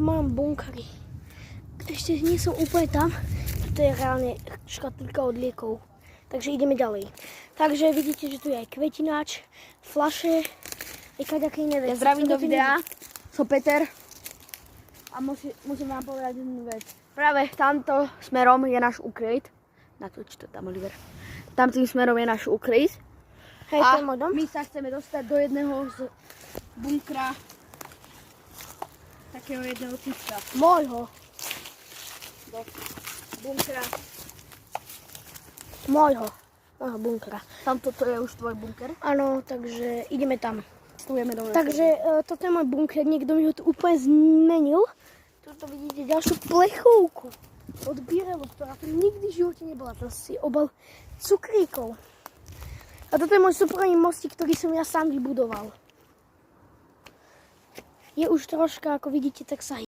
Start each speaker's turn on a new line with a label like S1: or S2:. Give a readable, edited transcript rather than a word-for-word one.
S1: mám bunkry. Ešte nie som úplne tam. To je reálne škatulka od liekov. Takže ideme ďalej. Takže vidíte, že tu je aj kvetináč, fľaše, aj kaďaké iné veci.
S2: Ja zdravím do videa. Som Peter. A musím vám povedať jednu vec. Práve tamto smerom je náš ukryt. Natoč to tam, Oliver. Tamtým smerom je náš ukryt.
S1: Hej, to je môj dom.
S2: My sa chceme dostať do jedného z bunkra. Takého jedného typka.
S1: Môjho.
S2: Do bunkra.
S1: Môjho bunkra.
S2: Tamto to je už tvoj bunker.
S1: Áno, takže ideme tam.
S2: Stujeme dole.
S1: Takže toto je môj bunker, niekto mi ho tu úplne zmenil. Tuto vidíte ďalšiu plechovku od Birelu, ktorá tu nikdy v živote nebola. To si obal cukríkov. A toto je môj súkromný mostík, ktorý som ja sám vybudoval. Je už troška, ako vidíte, tak sa